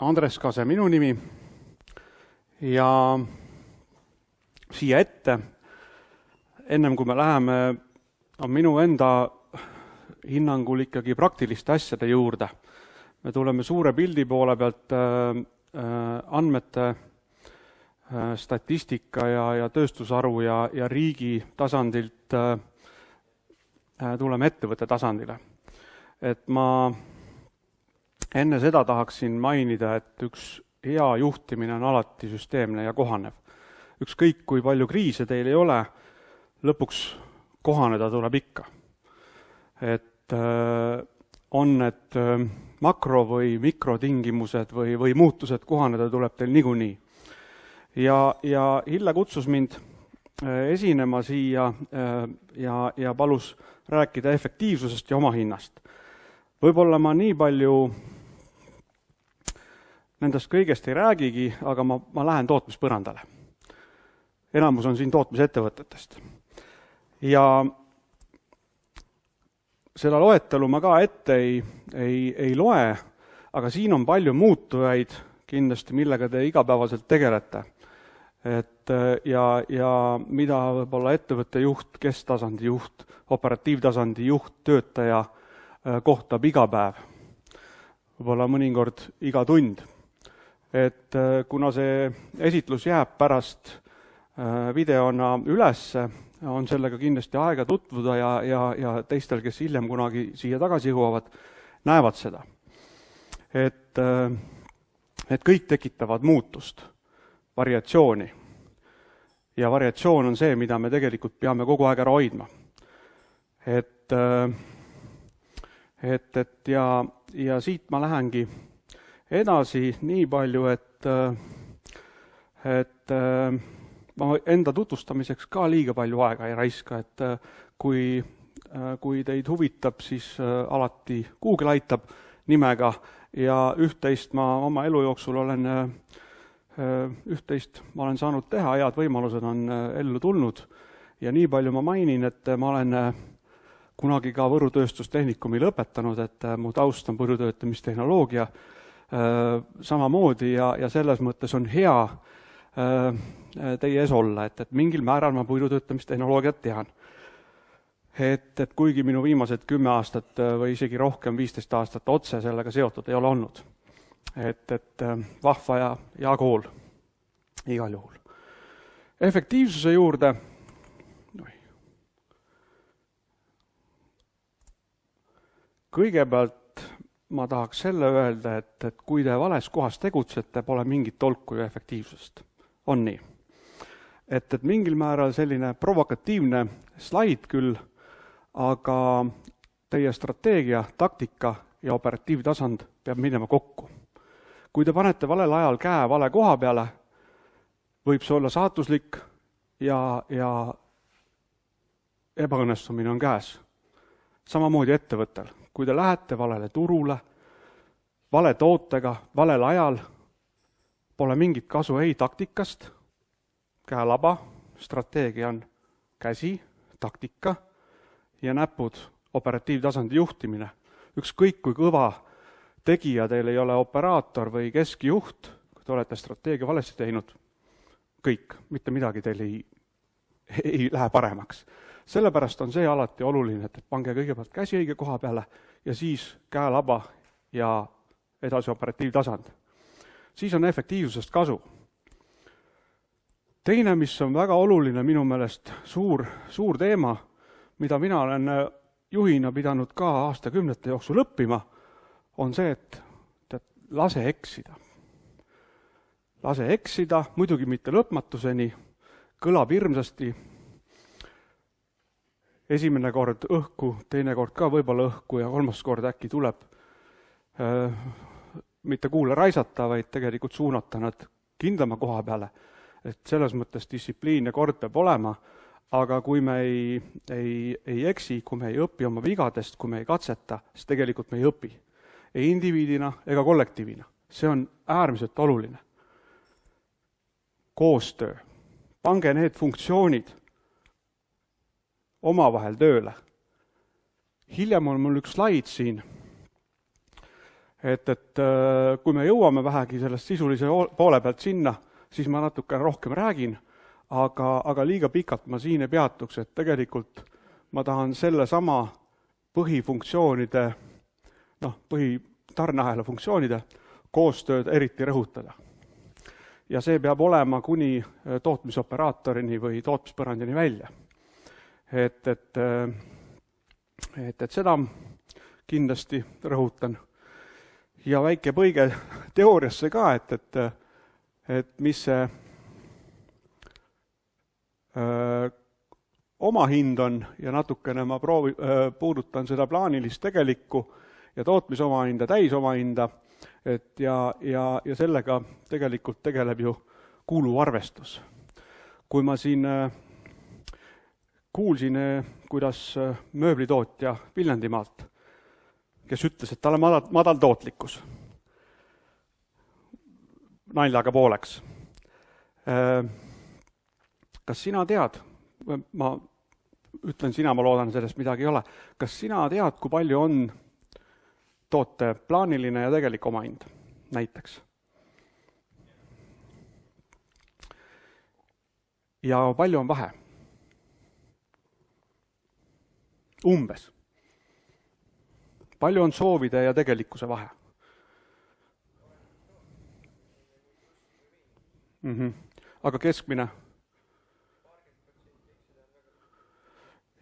Andres Kase minu nimi ja siia ette, ennem kui me läheme, on minu enda hinnangul ikkagi praktiliste asjade juurde. Me tuleme suure pildi poole pealt andmete, statistika ja tööstusharu ja riigi tasandilt tuleme ettevõtte tasandile. Et ma enne seda tahaksin mainida, et üks hea juhtimine on alati süsteemne ja kohanev. Ükskõik kui palju kriise teil ei ole, lõpuks kohaneda tuleb ikka. Et on need makro- või mikrotingimused või muutused, kohaneda tuleb teil niikuinii. Ja Hille kutsus mind esinema siia ja palus rääkida efektiivsusest ja omahinnast. Võib-olla ma nii palju nendest kõigest ei räägigi, aga ma lähen tootmispõrandale. Enamus on siin tootmisettevõtetest. Ja seda loetelu ma ka ette ei loe, aga siin on palju muutujaid kindlasti, millega te igapäevaselt tegelete. Ja mida võib-olla ettevõtte juht, kesktasandi juht, operatiivtasandi juht, töötaja kohtab iga päev. Võib-olla mõnikord iga tund. Et kuna see esitlus jääb pärast videona ülesse, on sellega kindlasti aega tutvuda ja teistel, kes hiljem kunagi siia tagasi jõuavad, näevad seda. Et kõik tekitavad muutust, variatsiooni. Ja variatsioon on see, mida me tegelikult peame kogu aeg ära hoidma. Ja siit ma lähengi edasi nii palju, et ma enda tutvustamiseks ka liiga palju aega ei raiska, et kui teid huvitab, siis alati Google aitab nimega ja üht-teist ma oma elu jooksul olen saanud teha, head võimalused on ellu tulnud ja nii palju ma mainin, et ma olen kunagi ka Võru tööstustehnikumi lõpetanud, et mu taust on põrutöötamistehnoloogia samamoodi ja selles mõttes on hea teie ees olla, et mingil määral ma puidutöötamistehnoloogiat tean. Et kuigi minu viimased 10 aastat või isegi rohkem 15 aastat otse sellega seotud ei ole olnud. Et vahva ja kool igal juhul. Efektiivsuse juurde kõigepealt ma tahaks selle öelda, et kui te vales kohas tegutsete, pole mingit tolku ju efektiivsust. On nii. Et mingil määral selline provokatiivne slaid küll, aga teie strateegia, taktika ja operatiivtasand peab minema kokku. Kui te panete valel ajal käe vale koha peale, võib see olla saatuslik ja ebaõnnestumine on käes. Samamoodi ettevõttel. Kui te lähete valele turule, vale tootega, valel ajal, pole mingit kasu ei taktikast, käelaba, strateegia on käsi, taktika ja näpud, operatiivtasandi juhtimine. Ükskõik kui kõva tegija teil ei ole operaator või keskjuht, kui te olete strateegia valesti teinud, kõik, mitte midagi teil ei lähe paremaks. Sellepärast on see alati oluline, et pange kõigepealt käsi õige koha peale ja siis käelaba ja edasi operatiivtasand. Siis on efektiivsusest kasu. Teine, mis on väga oluline minu meelest suur teema, mida mina olen juhina pidanud ka aastakümnete jooksul õppima, on see, et lase eksida. Lase eksida, muidugi mitte lõpmatuseni, kõlab hirmsasti, esimene kord õhku, teine kord ka võib-olla õhku ja kolmas kord äkki tuleb mitte kuule raisata, vaid tegelikult suunata nad kindlama koha peale. Et selles mõttes distsipliin ja kord peab olema, aga kui me ei eksi, kui me ei õpi oma vigadest, kui me ei katseta, siis tegelikult me ei õpi. Ei indiviidina ega kollektiivina. See on äärmiselt oluline. Koostöö. Pange need funktsioonid omavahel tööle. Hiljem on mul üks slaid siin, et kui me jõuame vähegi sellest sisulise poole pealt sinna, siis ma natuke rohkem räägin, aga liiga pikalt ma siin ei peatuks, et tegelikult ma tahan selle sama põhifunktsioonide, põhitarneahela funktsioonide koostööd eriti rõhutada. Ja see peab olema kuni tootmisoperaatorini või tootmispõrandini välja. Et seda kindlasti rõhutan. Ja väike põige teooriasse ka, et mis see omahind on ja natukene ma puudutan seda plaanilist tegelikku ja tootmisomahinda, täisomahinda, ja sellega tegelikult tegeleb ju kuluarvestus. Kui ma siin kuulsin, kuidas mööblitootja Viljandimaalt, kes ütles, et tal on madal tootlikkus, naljaga pooleks. Kas sina tead, ma ütlen sina, ma loodan, sellest midagi ei ole, kas sina tead, kui palju on toote plaaniline ja tegelik omahind näiteks? Ja palju on vahe? Umbes. Palju on soovide ja tegelikkuse vahe? Aga keskmine?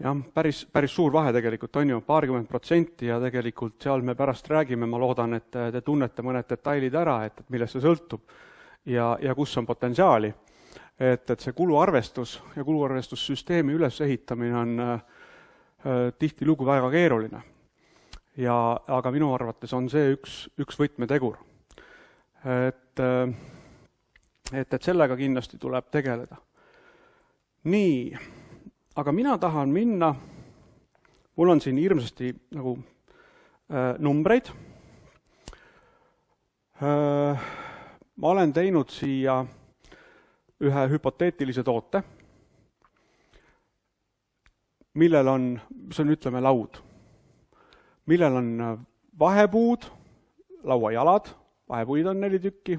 Jah, päris suur vahe tegelikult on ju, 20% ja tegelikult seal me pärast räägime, ma loodan, et te tunnete mõned detailid ära, et millest see sõltub ja kus on potentsiaali. Et see kuluarvestus ja kuluarvestussüsteemi ülesehitamine on tihtilugu väga keeruline. Aga minu arvates on see üks võtmetegur. Et sellega kindlasti tuleb tegeleda. Nii, aga mina tahan minna, mul on siin hirmsasti nagu numbreid. Ma olen teinud siia ühe hüpoteetilise toote, millel on, mis on, ütleme, laud, millel on vahepuud, lauajalad, vahepuid on 4 tükki,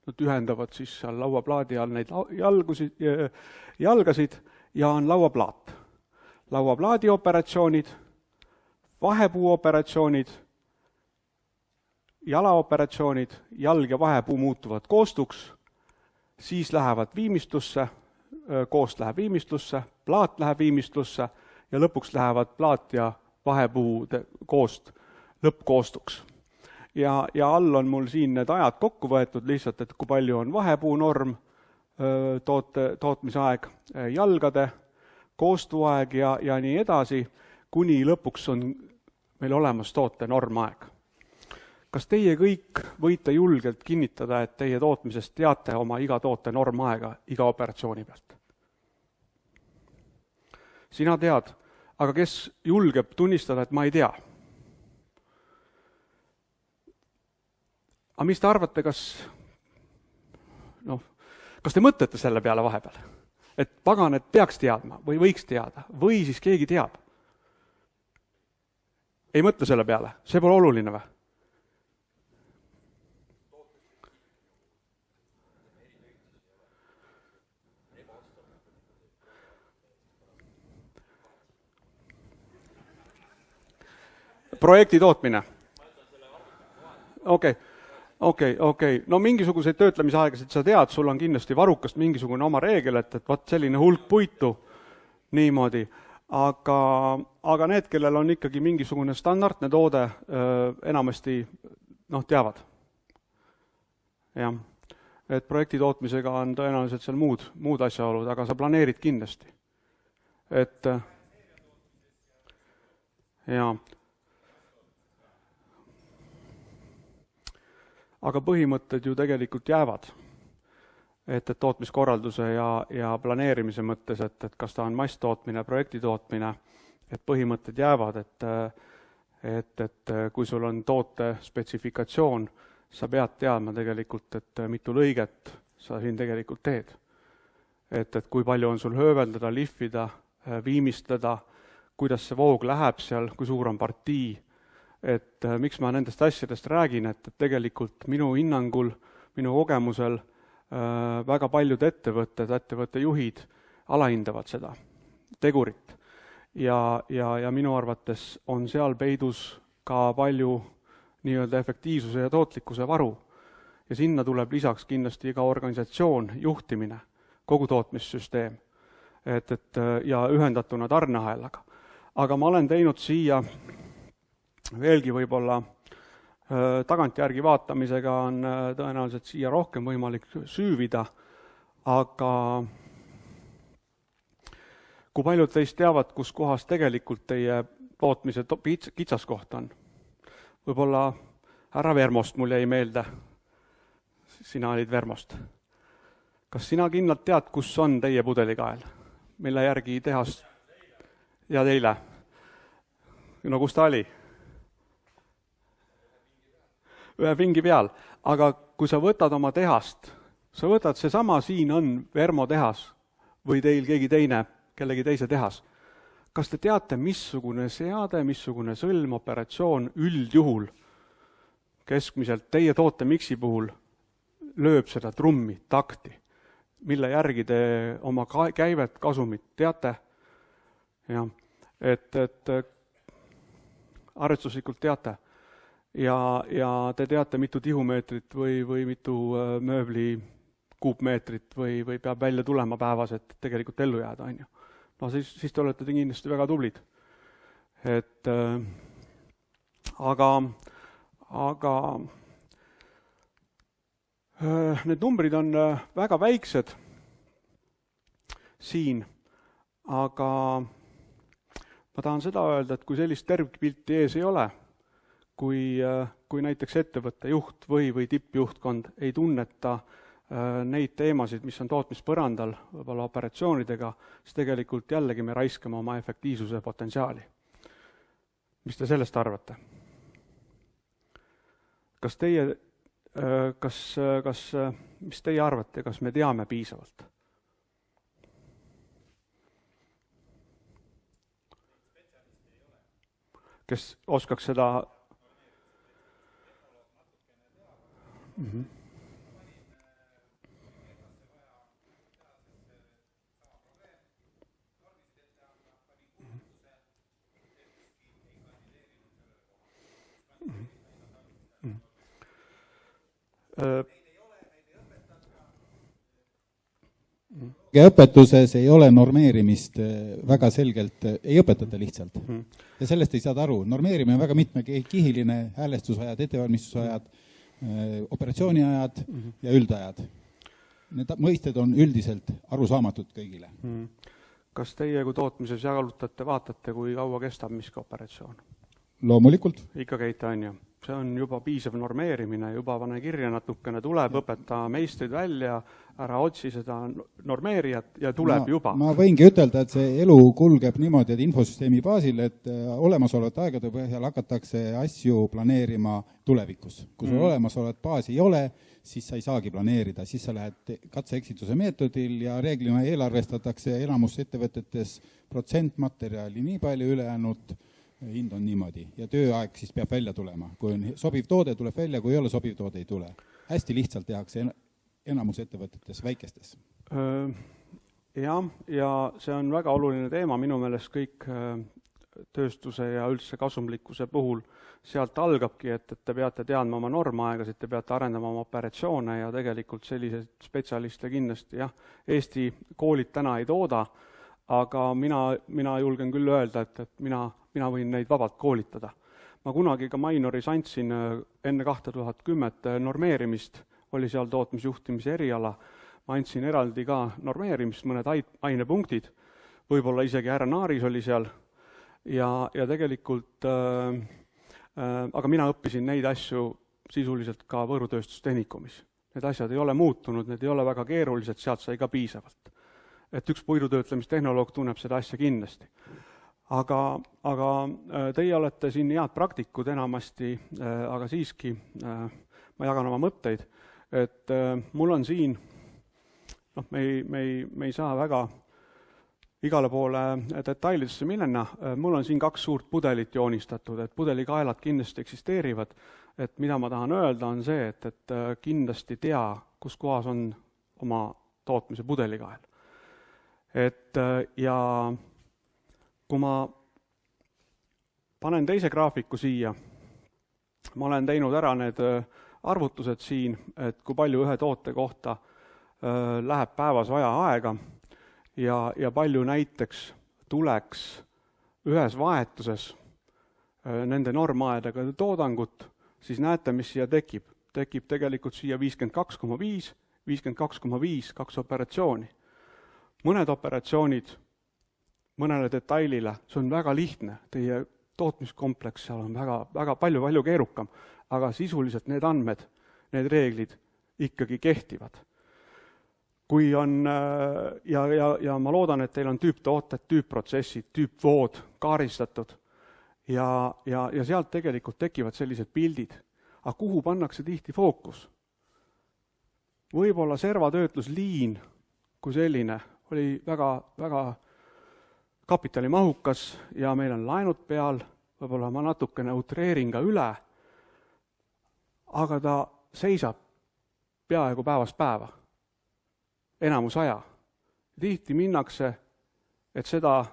nad ühendavad siis seal lauaplaadi all neid jalgasid ja on lauaplaat. Lauaplaadi operatsioonid, vahepuu operatsioonid, jalaoperatsioonid, jalg ja vahepuu muutuvad koostuks, siis lähevad viimistlusse, koost läheb viimistlusse, plaat läheb viimistlusse ja lõpuks lähevad plaat ja vahepuu koost lõppkoostuks. Ja all on mul siin need ajad kokku võetud lihtsalt, et kui palju on vahepuu norm, tootmisaeg, jalgade, koostuaeg ja nii edasi, kuni lõpuks on meil olemas toote normaeg. Kas teie kõik võite julgelt kinnitada, et teie tootmisest teate oma iga toote normaega iga operatsiooni pealt? Sina tead, aga kes julgeb tunnistada, et ma ei tea? Aga mis te arvate, kas te mõtlete selle peale vahepeal? Et pagan, et peaks teadma või võiks teada või siis keegi teab? Ei mõtle selle peale, see pole oluline või? Projekti tootmine. Okei. No mingisuguseid töötlemisaegasid sa tead, sul on kindlasti varukast mingisugune oma reegel, et vaat selline hulk puitu niimoodi. Aga need, kellel on ikkagi mingisugune standardne toode, enamasti teavad. Jah. Et projekti tootmisega on tõenäoliselt seal muud asjaolud, aga sa planeerid kindlasti. Et jaa. Aga põhimõtted ju tegelikult jäävad, et tootmiskorralduse ja planeerimise mõttes, et kas ta on masstootmine, projekti tootmine, et põhimõtted jäävad, et kui sul on toote spetsifikatsioon, sa pead teadma tegelikult, et mitu lõiget sa siin tegelikult teed. Et kui palju on sul hööveldada, lihvida, viimistleda, kuidas see voog läheb seal, kui suur on partii, et miks ma nendest asjadest räägin, et tegelikult minu hinnangul, minu kogemusel väga paljud ettevõtte juhid alahindavad seda tegurit. Ja minu arvates on seal peidus ka palju nii-öelda efektiivsuse ja tootlikkuse varu. Ja sinna tuleb lisaks kindlasti ka organisatsioon, juhtimine, kogu tootmissüsteem ja ühendatuna tarneahelaga. Aga ma olen teinud siia veelgi võib-olla tagantjärgi vaatamisega on tõenäoliselt siia rohkem võimalik süüvida, aga kui paljud teist teavad, kus kohas tegelikult teie tootmise kitsaskoht on? Võib-olla härra Vermost mul jäi meelde. Sina olid Vermost. Kas sina kindlalt tead, kus on teie pudelikael? Mille järgi tehas? Ja teile? No kus ta oli? Ühe pingi peal. Aga kui sa võtad oma tehast, sa võtad seesama siin on Vermo tehas või teil keegi teine, kellegi teise tehas. Kas te teate, missugune seade, missugune sõlm, operatsioon üldjuhul keskmiselt teie tootemiksi puhul lööb seda trummi, takti, mille järgi te oma käivet, kasumit teate? Ja, et arvestuslikult teate. Ja te teate, mitu tihumeetrit või mitu mööbli kuupmeetrit või peab välja tulema päevas, et tegelikult ellu jääda, on ju. No siis te olete kindlasti väga tublid. Aga need numbrid on väga väiksed siin, aga ma tahan seda öelda, et kui sellist tervikpilti ees ei ole, kui näiteks ettevõtte juht või tippjuhtkond ei tunneta neid teemasid, mis on tootmispõrandal, võib-olla operatsioonidega, siis tegelikult jällegi me raiskame oma efektiivsuse potentsiaali. Mis te sellest arvate? Mis teie arvate, kas me teame piisavalt? Kes oskaks seda? Õpetuses ei ole normeerimist väga selgelt, ei õpetata lihtsalt. Ja sellest ei saada aru. Normeerimine on väga mitmekihiline, häälestusajad, ettevalmistusajad, operatsiooniajad ja üldajad. Need mõisted on üldiselt arusaamatud kõigile. Kas teie kui tootmises jalutate, vaatate, kui kaua kestab miski operatsioon? Loomulikult. Ikka käite, on ju. See on juba piisav normeerimine, juba pane kirja natukene tuleb, õpeta meistrid välja, ära otsi seda normeerijat ja tuleb juba. Ma võingi ütelda, et see elu kulgeb niimoodi, et infosüsteemi baasil, et olemasolevate aegade põhjal hakatakse asju planeerima tulevikus. Kui sul olemasolevat baasi ei ole, siis sa ei saagi planeerida, siis sa lähed katse-eksituse meetodil ja reeglina eelarvestatakse enamus ettevõtetes protsentmaterjali nii palju ülejäänud hind on niimoodi ja tööaeg siis peab välja tulema. Kui on sobiv toode, tuleb välja, kui ei ole sobiv toode, ei tule. Hästi lihtsalt tehakse enamus ettevõtetes väikestes. Ja see on väga oluline teema, minu meelest kõik tööstuse ja üldse kasumlikkuse puhul sealt algabki, et te peate teadma oma normaegasid, te peate arendama oma operatsioone ja tegelikult selliseid spetsialiste kindlasti, Eesti koolid täna ei tooda, aga mina julgen küll öelda, et mina võin neid vabalt koolitada. Ma kunagi ka Mainoris andsin enne 2010 normeerimist, oli seal tootmisjuhtimise eriala, ma andsin eraldi ka normeerimist, mõned ainepunktid, võib-olla isegi härra Naaris oli seal ja tegelikult, aga mina õppisin neid asju sisuliselt ka võõrutööstustehnikumis. Need asjad ei ole muutunud, need ei ole väga keerulised, sealt sai ka piisavalt. Et üks puidutöötlemistehnoloog tunneb seda asja kindlasti. Aga teie olete siin head praktikud enamasti, aga siiski ma jagan oma mõtteid, et mul on siin, me ei saa väga igale poole detailidesse minna, mul on siin 2 suurt pudelit joonistatud, et pudelikaelad kindlasti eksisteerivad, et mida ma tahan öelda, on see, et kindlasti tea, kus kohas on oma tootmise pudelikael. Ja kui ma panen teise graafiku siia, ma olen teinud ära need arvutused siin, et kui palju ühe toote kohta läheb päevas vaja aega ja palju näiteks tuleks ühes vahetuses nende normaedega toodangut, siis näete, mis siia tekib. Tekib tegelikult siia 52,5, 52,5, 2 operatsiooni. Mõned operatsioonid mõnele detailile, see on väga lihtne, teie tootmiskompleks seal on väga palju keerukam, aga sisuliselt need andmed, need reeglid ikkagi kehtivad. Kui on, ja ma loodan, et teil on tüüptooted, tüüpprotsessid, tüüpvood kaaristatud ja sealt tegelikult tekivad sellised pildid. Aga kuhu pannakse tihti fookus? Võib-olla servatöötlusliin kui selline oli väga kapitalimahukas ja meil on laenud peal, võib-olla ma natukene utreerin ka üle, aga ta seisab peaaegu päevast päeva, enamus aja. Tihti minnakse, et seda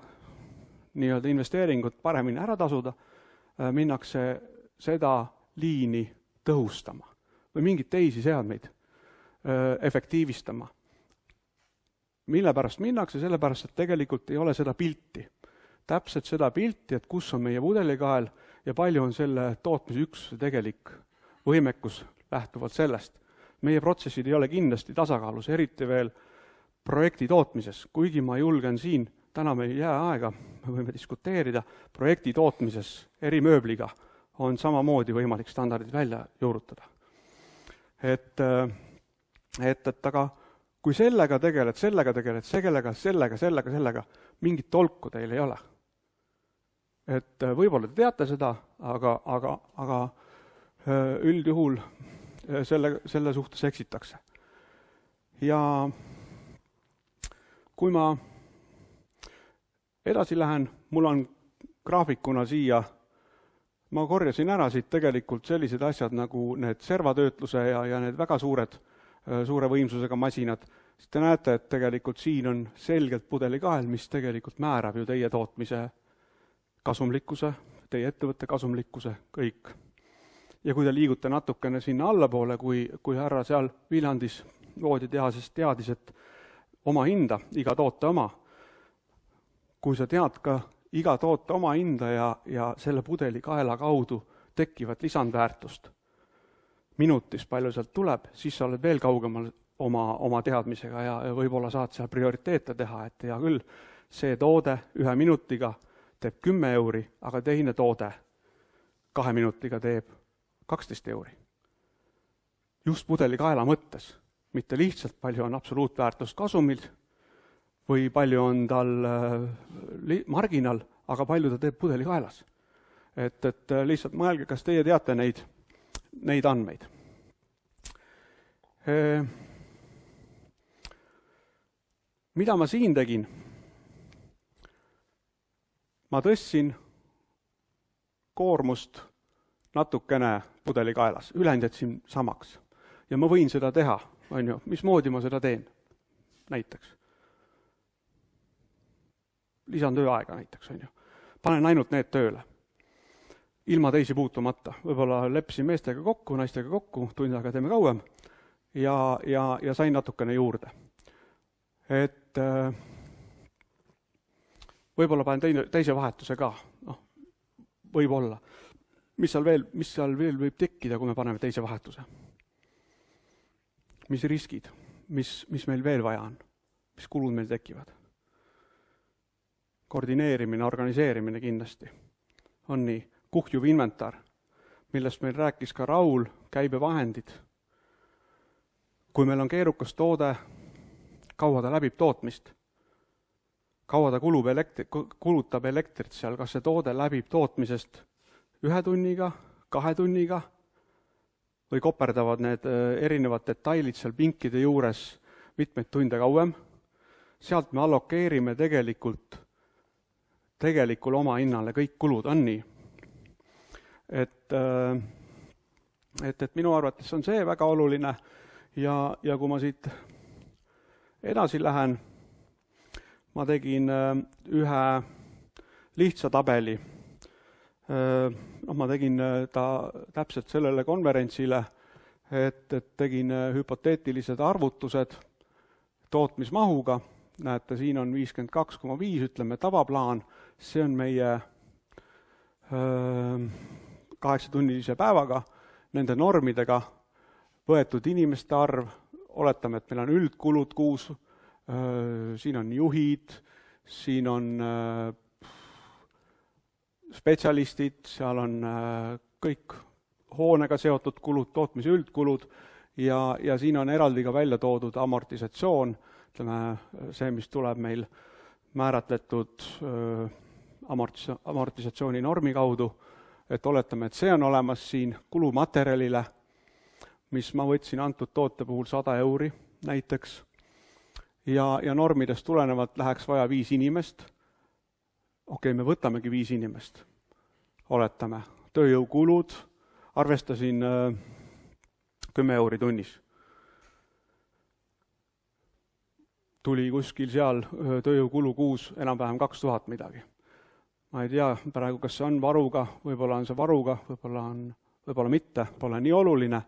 nii-öelda investeeringut paremini ära tasuda, minnakse seda liini tõhustama või mingeid teisi seadmeid efektiivistama. Mille pärast minnakse? Sellepärast, et tegelikult ei ole seda pilti. Täpselt seda pilti, et kus on meie pudelikael ja palju on selle tootmisüksuse tegelik võimekus lähtuvalt sellest. Meie protsessid ei ole kindlasti tasakaalus, eriti veel projekti tootmises, kuigi ma julgen siin, täna me ei jää aega, me võime diskuteerida, projekti tootmises eri mööbliga on samamoodi võimalik standardid välja juurutada. Et aga kui sellega tegeled, sellega, mingit tolku teil ei ole. Et võib-olla te teate seda, aga üldjuhul selle suhtes eksitakse. Ja kui ma edasi lähen, mul on graafikuna siia, ma korjasin ära siit tegelikult sellised asjad nagu need servatöötluse ja need väga suure võimsusega masinad, siis te näete, et tegelikult siin on selgelt pudelikael, mis tegelikult määrab ju teie tootmise kasumlikkuse, teie ettevõtte kasumlikkuse, kõik. Ja kui te liigute natukene sinna allapoole, kui härra seal Viljandis vooditehases teadis, et oma hinda, iga toote oma, kui sa tead ka iga toote oma hinda ja selle pudelikaela kaudu tekivad lisandväärtust, minutis palju sealt tuleb, siis sa oled veel kaugemal oma teadmisega ja võib-olla saad seal prioriteete teha, et hea küll, see toode 1 minutiga teeb 10 euri, aga teine toode 2 minutiga teeb 12 euri. Just pudelikaela mõttes, mitte lihtsalt palju on absoluutväärtust kasumil või palju on tal marginal, aga palju ta teeb pudelikaelas. Et lihtsalt mõelge, kas teie teate neid andmeid. Mida ma siin tegin? Ma tõstsin koormust natukene pudelikaelas, ülejäänud jätsin samaks. Ja ma võin seda teha, on ju, mismoodi ma seda teen, näiteks. Lisan tööaega näiteks, on ju. Panen ainult need tööle. Ilma teisi puutumata. Võib-olla leppisin meestega kokku, naistega kokku, tund aega teeme kauem ja sain natukene juurde. Et võib-olla panen teise vahetuse ka, võib-olla. Mis seal veel võib tekkida, kui me paneme teise vahetuse? Mis riskid? Mis meil veel vaja on? Mis kulud meil tekivad? Koordineerimine, organiseerimine kindlasti on nii. Kuhjuv inventar, millest meil rääkis ka Raul, käibevahendid. Kui meil on keerukas toode, kaua ta läbib tootmist, kaua ta kulutab elektrit seal, kas see toode läbib tootmisest 1 tunniga, 2 tunniga või koperdavad need erinevad detailid seal pinkide juures mitmeid tunde kauem. sealt me allokeerime tegelikule oma hinnale kõik kulud, on nii. Et minu arvates on see väga oluline ja kui ma siit edasi lähen, ma tegin ühe lihtsa tabeli. Ma tegin ta täpselt sellele konverentsile, et tegin hüpoteetilised arvutused tootmismahuga. Näete, siin on 52,5, ütleme tavaplaan, see on meie 8-tunnilise päevaga, nende normidega võetud inimeste arv, oletame, et meil on üldkulud kuus, siin on juhid, siin on spetsialistid, seal on kõik hoonega seotud kulud, tootmise üldkulud ja siin on eraldi ka välja toodud amortisatsioon, ütleme see, mis tuleb meil määratletud amortisatsiooni normi kaudu, et oletame, et see on olemas siin kulumaterjalile, mis ma võtsin antud toote puhul 100 euri näiteks ja normidest tulenevalt läheks vaja 5 inimest. Okei, me võtamegi 5 inimest, oletame. Tööjõukulud, arvestasin 10 euri tunnis. Tuli kuskil seal tööjõukulu kuus enam-vähem 2000 midagi. Ma ei tea praegu, kas see on varuga, võib-olla on see varuga, võib-olla mitte, pole nii oluline.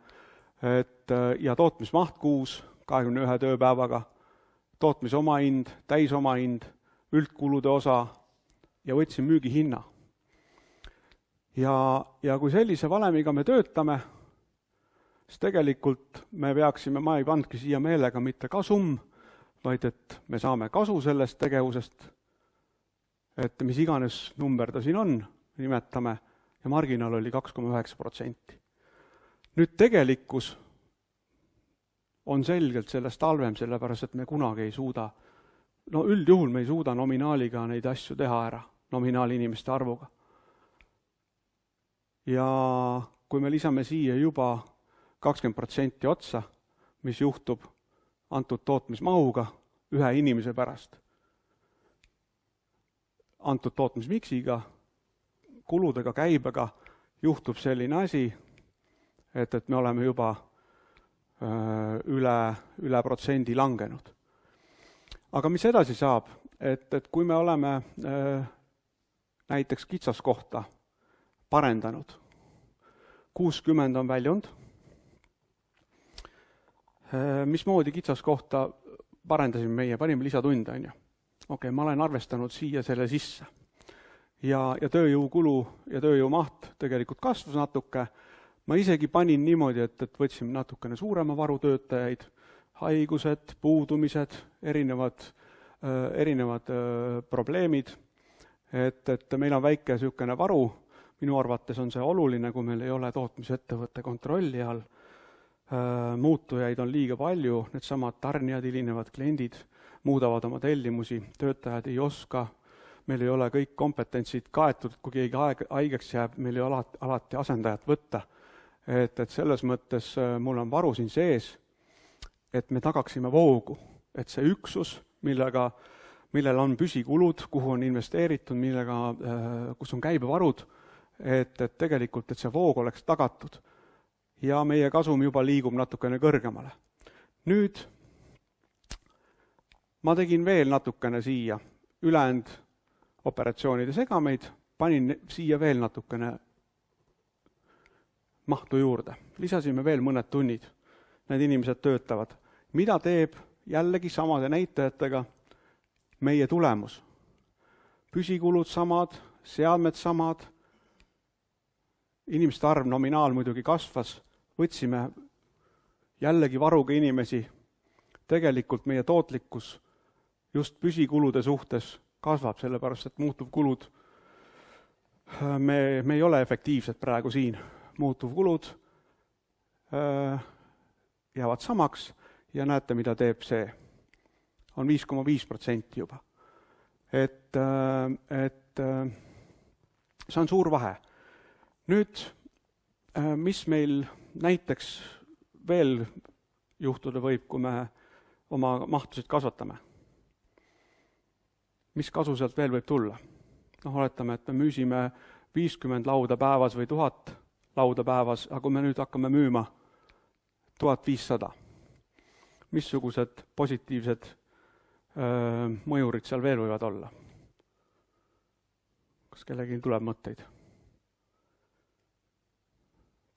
Ja tootmismaht kuus 21 tööpäevaga, tootmise omahind, täis omahind, üldkulude osa ja võtsin müügihinna. Ja kui sellise valemiga me töötame, siis tegelikult me peaksime, ma ei pandki siia meelega mitte kasum, vaid et me saame kasu sellest tegevusest, et mis iganes number ta siin on, nimetame, ja marginaal oli 2,9%. Nüüd tegelikkus on selgelt sellest halvem, sellepärast et me kunagi ei suuda, no üldjuhul me ei suuda nominaaliga neid asju teha ära, nominaalinimeste arvuga. Ja kui me lisame siia juba 20% otsa, mis juhtub antud tootmismahuga ühe inimese pärast, antud tootmismiksiga, kuludega, käibega juhtub selline asi, et me oleme juba üle protsendi langenud. Aga mis edasi saab? Et kui me oleme näiteks kitsaskohta parendanud, 60 on väljund, mismoodi kitsaskohta parendasime meie, panime lisatunde, on ju. Okei, ma olen arvestanud siia selle sisse. Ja tööjõukulu ja tööjõumaht tegelikult kasvas natuke. Ma isegi panin niimoodi, et võtsime natukene suurema varutöötajaid, haigused, puudumised, erinevad probleemid, et meil on väike niisugune varu. Minu arvates on see oluline, kui meil ei ole tootmisettevõtte kontrolli all. Muutujaid on liiga palju, need samad tarnijad, hilinevad kliendid muudavad oma tellimusi, töötajad ei oska, meil ei ole kõik kompetentsid kaetud, kui keegi haigeks jääb, meil ei ole alati asendajat võtta. Et selles mõttes mul on varu siin sees, et me tagaksime voogu, et see üksus, millel on püsikulud, kuhu on investeeritud, kus on käibevarud, et tegelikult et see voog oleks tagatud. Ja meie kasum juba liigub natukene kõrgemale. Nüüd ma tegin veel natukene siia ülejäänud operatsioonide segameid, panin siia veel natukene mahtu juurde. Lisasime veel mõned tunnid. Need inimesed töötavad. Mida teeb jällegi samade näitajatega meie tulemus? Püsikulud samad, seadmed samad, inimeste arv nominaal muidugi kasvas, võtsime jällegi varuga inimesi, tegelikult meie tootlikkus just püsikulude suhtes kasvab, sellepärast et muutuvkulud, me ei ole efektiivsed praegu siin, muutuvkulud jäävad samaks ja näete, mida teeb see. On 5,5% juba. Et see on suur vahe. Nüüd, mis meil näiteks veel juhtuda võib, kui me oma mahtusid kasvatame? mis kasu sealt veel võib tulla? Oletame, et me müüsime 50 lauda päevas või 1000 lauda päevas, aga kui me nüüd hakkame müüma 1500, missugused positiivsed mõjurid seal veel võivad olla? Kas kellelgi tuleb mõtteid?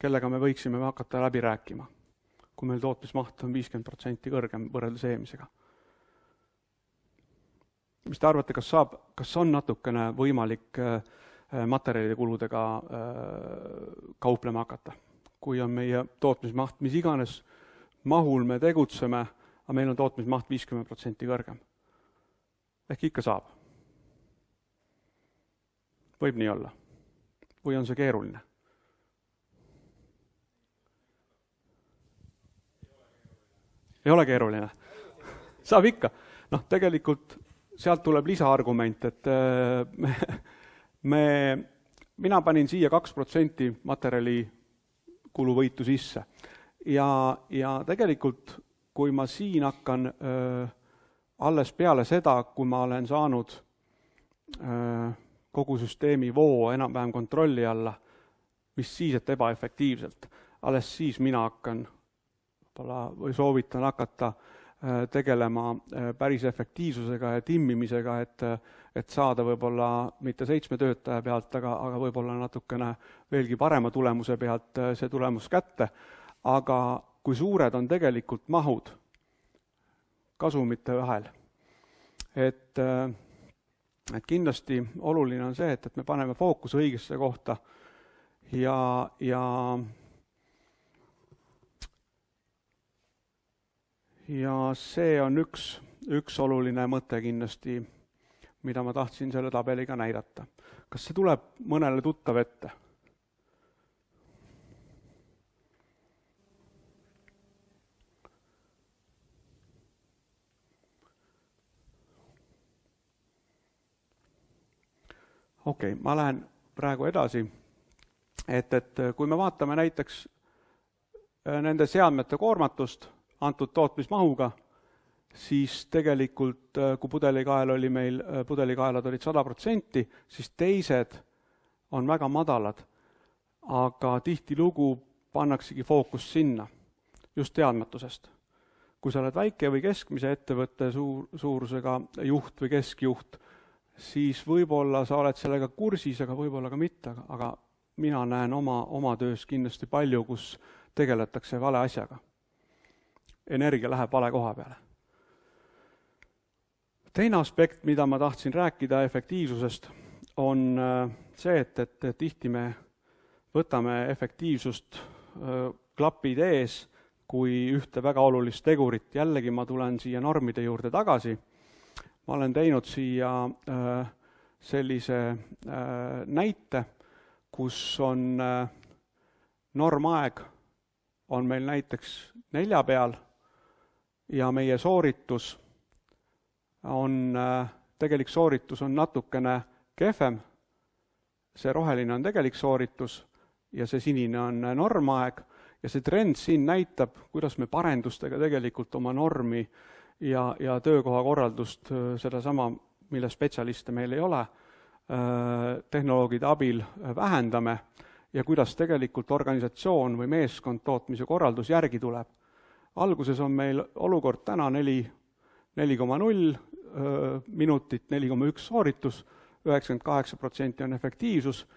Kellega me võiksime hakata läbi rääkima, kui meil tootmismaht on 50% kõrgem võrreldes eelmisega? Mis te arvate, kas on natukene võimalik materjalide kuludega kauplema hakata? Kui on meie tootmismaht, mis iganes mahul me tegutseme, aga meil on tootmismaht 50% kõrgem. Ehk ikka saab. Võib nii olla. Või on see keeruline? Ei ole keeruline. Saab ikka. Tegelikult sealt tuleb lisaargument, et mina panin siia 2% materjali kuluvõitu sisse. Ja tegelikult, kui ma siin hakkan alles peale seda, kui ma olen saanud kogu süsteemi voo enam-vähem kontrolli alla, mis siis, et ebaefektiivselt. Alles siis mina hakkan või soovitan hakata tegelema päris efektiivsusega ja timmimisega, et saada võib-olla mitte 7 töötaja pealt, aga võib-olla natukene veelgi parema tulemuse pealt see tulemus kätte. Aga kui suured on tegelikult mahud kasumite vahel, et kindlasti oluline on see, et me paneme fookuse õigesse kohta ja see on üks oluline mõte kindlasti, mida ma tahtsin selle tabeliga näidata. Kas see tuleb mõnele tuttav ette? Okei, ma lähen praegu edasi, et kui me vaatame näiteks nende seadmete koormatust antud tootmismahuga, siis tegelikult, kui pudelikaelad olid 100%, siis teised on väga madalad, aga tihtilugu pannaksegi fookus sinna, just teadmatusest. Kui sa oled väike või keskmise ettevõtte suurusega juht või keskjuht, siis võib-olla sa oled sellega kursis, aga võib-olla ka mitte, aga mina näen oma töös kindlasti palju, kus tegeletakse vale asjaga. Energia läheb vale koha peale. Teine aspekt, mida ma tahtsin rääkida efektiivsusest, on see, et tihti me võtame efektiivsust klapid ees kui ühte väga olulist tegurit. Jällegi ma tulen siia normide juurde tagasi. Ma olen teinud siia sellise näite, kus on normaeg on meil näiteks 4 peal ja meie sooritus on, tegelik sooritus on natukene kehvem. See roheline on tegelik sooritus ja see sinine on normaeg ja see trend siin näitab, kuidas me parendustega tegelikult oma normi ja töökoha korraldust, sedasama, mille spetsialiste meil ei ole, tehnoloogide abil vähendame ja kuidas tegelikult organisatsioon või meeskond tootmise korraldus järgi tuleb. Alguses on meil olukord täna 4,0 minutit, 4,1 sooritus, 98% on efektiivsus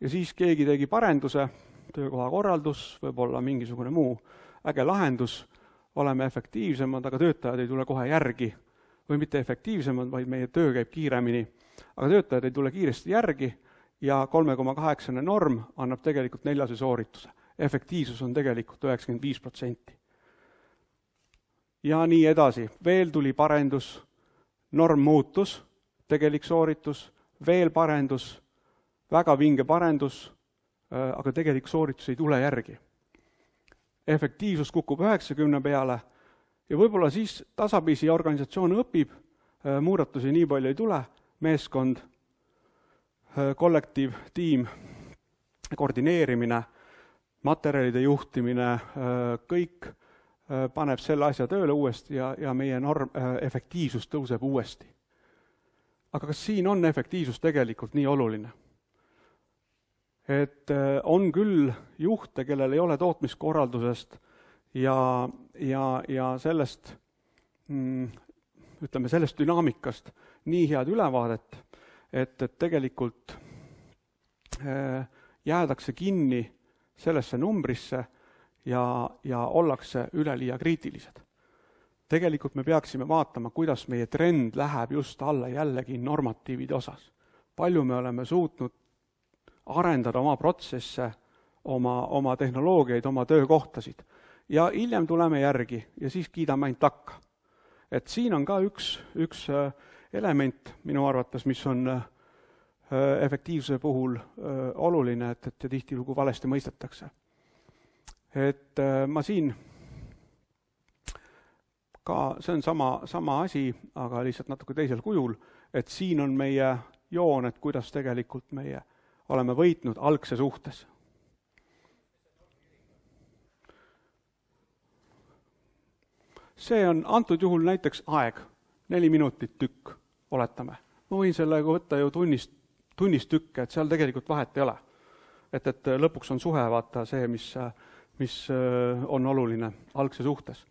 ja siis keegi tegi parenduse, töökoha korraldus, võib-olla mingisugune muu äge lahendus, oleme efektiivsemad, aga töötajad ei tule kohe järgi või mitte efektiivsemad, vaid meie töö käib kiiremini. Aga töötajad ei tule kiiresti järgi ja 3,8 norm annab tegelikult 4 soorituse. Efektiivsus on tegelikult 95%. Ja nii edasi. Veel tuli parendus, norm muutus, tegelik sooritus, veel parendus, väga vinge parendus, aga tegelik sooritus ei tule järgi. Efektiivsus kukub 90 peale ja võib-olla siis tasapisi organisatsioon õpib, muudatusi nii palju ei tule, meeskond, kollektiiv, tiim, koordineerimine, materjalide juhtimine, kõik paneb selle asja tööle uuesti ja meie efektiivsus tõuseb uuesti. aga kas siin on efektiivsus tegelikult nii oluline? Et on küll juhte, kellel ei ole tootmiskorraldusest ja sellest, ütleme, sellest dünaamikast nii head ülevaadet, et tegelikult jäädakse kinni sellesse numbrisse ja ollakse üleliia kriitilised. Tegelikult me peaksime vaatama, kuidas meie trend läheb just alla jällegi normatiivide osas. Palju me oleme suutnud arendada oma protsesse, oma tehnoloogiaid, oma töökohtasid. Ja hiljem tuleme järgi ja siis kiidame ainult takka. Et siin on ka üks element minu arvates, mis on efektiivsuse puhul oluline, et tihtilugu valesti mõistetakse. Et ma siin ka, see on sama asi, aga lihtsalt natuke teisel kujul, et siin on meie joon, et kuidas tegelikult meie oleme võitnud algse suhtes. See on antud juhul näiteks aeg, 4 minutit tükk, oletame. Ma võin sellega võtta ju tunnist tükke, et seal tegelikult vahet ei ole. Et lõpuks on suhe, vaata see, mis on oluline algse suhtes.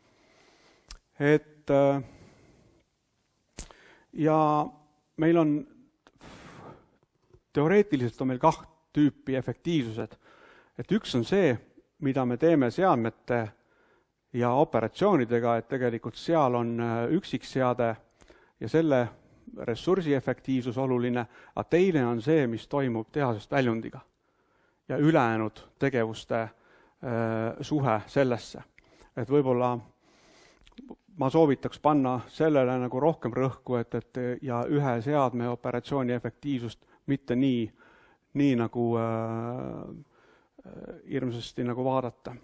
Ja meil on teoreetiliselt on meil 2 tüüpi efektiivsused. Et üks on see, mida me teeme seadmete ja operatsioonidega, et tegelikult seal on üksikseade ja selle ressursi efektiivsus oluline, aga teine on see, mis toimub tehasest väljundiga ja ülejäänud tegevuste suhe sellesse. Et võib-olla ma soovitaks panna sellele nagu rohkem rõhku, ja ühe seadme operatsiooni efektiivsust mitte nii nagu hirmsasti nagu vaadata.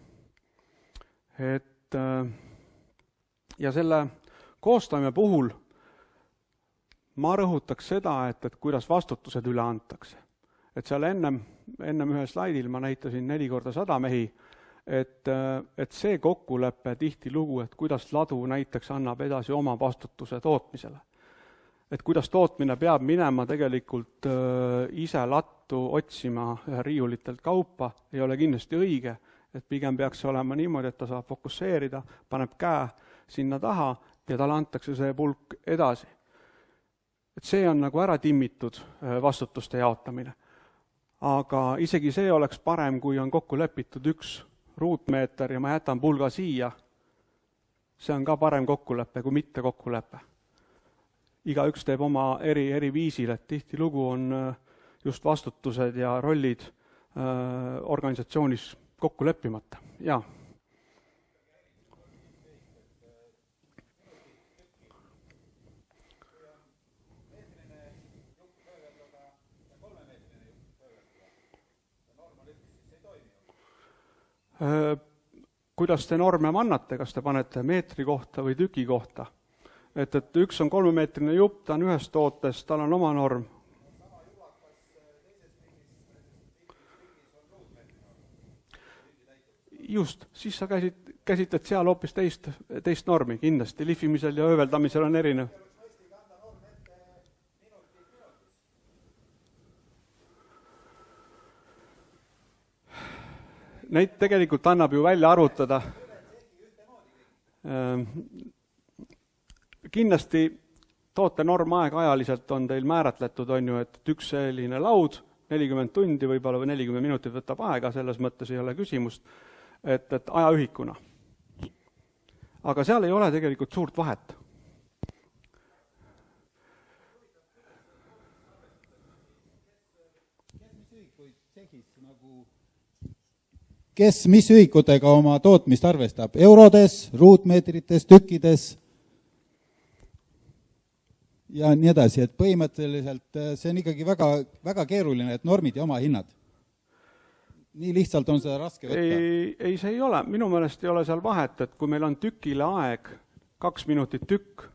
Ja selle koostamise puhul ma rõhutaks seda, et kuidas vastutused üle antakse. Et seal ennem ühe slaidil ma näitasin 4x100 mehi, et see kokkulepe tihtilugu, et kuidas ladu näiteks annab edasi oma vastutuse tootmisele. Et kuidas tootmine peab minema tegelikult ise lattu otsima riiulitelt kaupa, ei ole kindlasti õige, et pigem peaks olema niimoodi, et ta saab fokusseerida, paneb käe sinna taha ja talle antakse see pulk edasi. Et see on nagu ära timmitud vastutuste jaotamine. Aga isegi see oleks parem, kui on kokku lepitud 1 ruutmeeter ja ma jätan pulga siia. See on ka parem kokkulepe kui mitte kokkulepe. Igaüks teeb oma eri viisil, et tihtilugu on just vastutused ja rollid organisatsioonis kokku leppimata. Jaa. Kuidas te norme annate, kas te panete meetri kohta või tüki kohta? Et üks on 3-meetrine jupp, ta on ühes tootes, tal on oma norm. Just, siis sa käsitled seal hoopis teist normi kindlasti. Lihvimisel ja ööveldamisel on erinev. Neid tegelikult annab ju välja arvutada. Kindlasti toote normaeg ajaliselt on teil määratletud, on ju, et üks selline laud, 40 tundi võib-olla või 40 minutit võtab aega, selles mõttes ei ole küsimust, et ajaühikuna. Aga seal ei ole tegelikult suurt vahet. Kes mis ühikutega oma tootmist arvestab? Eurodes, ruutmeetrites, tükkides ja nii edasi. Et põhimõtteliselt see on ikkagi väga, väga keeruline, et normid ja oma hinnad. Nii lihtsalt on seda raske võtta. Ei, see ei ole. Minu meelest ei ole seal vahet, et kui meil on tükile aeg 2 minutit tükk,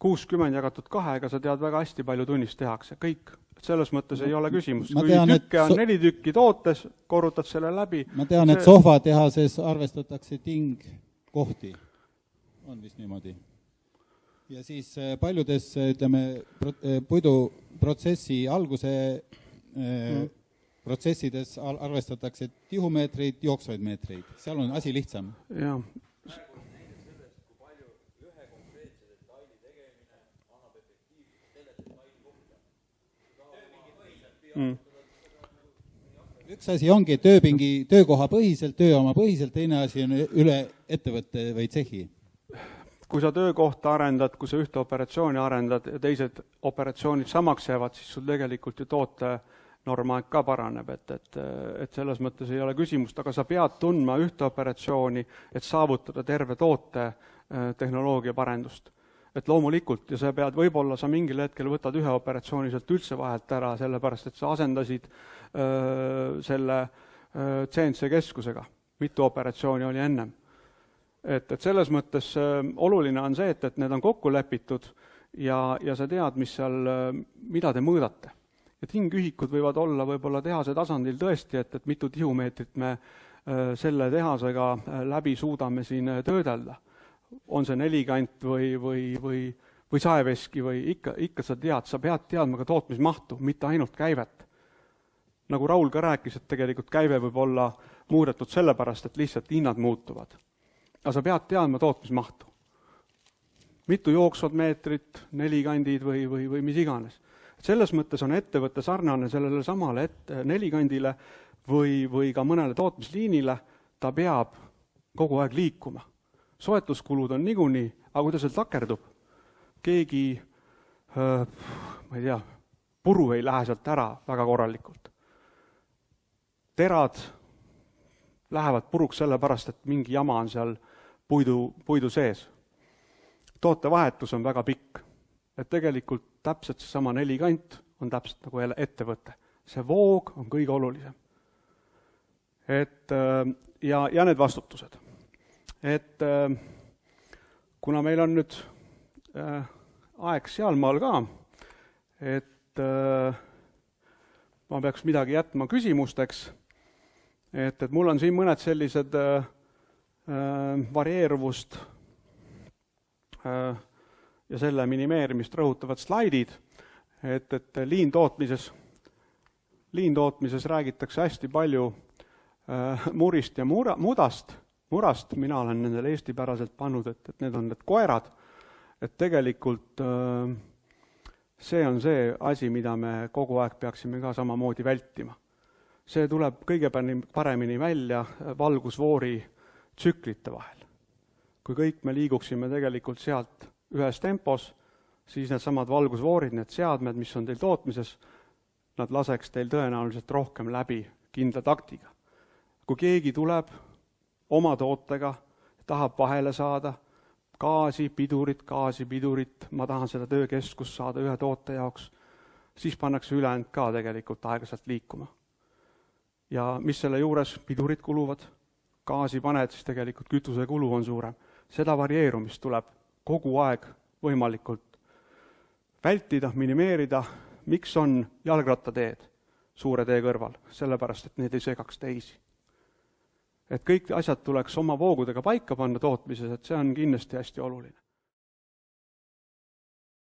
60 jagatud 2, sa tead väga hästi palju tunnis tehakse, kõik. Selles mõttes ei ole küsimus. Kui tükke on 4 tükki tootes, korrutad selle läbi. Ma tean, et sohvatehases arvestatakse ting kohti. On vist niimoodi. ja siis paljudes, ütleme, puiduprotsessi alguse protsessides arvestatakse tihumeetreid, jooksvaid meetreid. Seal on asi lihtsam. Jah. Üks asi ongi töökoha põhiselt, tööoma põhiselt, teine asi on üle ettevõtte või tsehi. Kui sa töökohta arendad, kui sa ühte operatsiooni arendad ja teised operatsioonid samaks jäävad, siis sul tegelikult ju toote normaeg ka paraneb, et selles mõttes ei ole küsimust, aga sa pead tundma ühte operatsiooni, et saavutada terve toote tehnoloogia parendust. Et loomulikult, ja sa pead, võib-olla sa mingil hetkel võtad ühe operatsiooni sealt üldse vahelt ära, sellepärast et sa asendasid selle CNC keskusega. Mitu operatsiooni oli ennem. Et selles mõttes oluline on see, et need on kokku lepitud ja sa tead, mida te mõõdate. Ja tingühikud võivad olla võib-olla tehase tasandil tõesti, et mitu tihumeetrit me selle tehasega läbi suudame siin töödelda. On see nelikant või saeveski või ikka sa pead teadma ka tootmismahtu, mitte ainult käivet. Nagu Raul ka rääkis, et tegelikult käive võib olla muudetud sellepärast, et lihtsalt hinnad muutuvad. Aga sa pead teadma tootmismahtu. Mitu jooksvad meetrit, nelikandid või mis iganes. Selles mõttes on ettevõtte sarnane sellele samale nelikandile või ka mõnele tootmisliinile, ta peab kogu aeg liikuma. Soetuskulud on niikuinii, aga kui ta sealt takerdub, keegi, ma ei tea, puru ei lähe sealt ära väga korralikult. Terad lähevad puruks sellepärast, et mingi jama on seal puidu sees. Tootevahetus on väga pikk. Et tegelikult täpselt see sama nelikant on täpselt nagu ettevõte. See voog on kõige olulisem. Ja need vastutused. Et kuna meil on nüüd aeg sealmaal ka, et ma peaks midagi jätma küsimusteks, et mul on siin mõned sellised varieeruvust ja selle minimeerimist rõhutavad slaidid, et liintootmises räägitakse hästi palju murist ja murast, mina olen nendele eestipäraselt pannud, et need on need koerad, et tegelikult see on see asi, mida me kogu aeg peaksime ka samamoodi vältima. See tuleb kõige paremini välja valgusvoori tsüklite vahel. Kui kõik me liiguksime tegelikult sealt ühes tempos, siis need samad valgusvoorid, need seadmed, mis on teil tootmises, nad laseks teil tõenäoliselt rohkem läbi kindla taktiga. Kui keegi tuleb oma tootega, tahab vahele saada, gaasi, pidurit, ma tahan seda töökeskust saada ühe toote jaoks, siis pannakse ülejäänud ka tegelikult aeglaselt liikuma. Ja mis selle juures pidurid kuluvad, gaasi paned, siis tegelikult kütuse kulu on suurem. Seda varieerumist tuleb kogu aeg võimalikult vältida, minimeerida, miks on jalgrattateed suure tee kõrval, sellepärast, et need ei segaks teisi. Et kõik asjad tuleks oma voogudega paika panna tootmises, et see on kindlasti hästi oluline.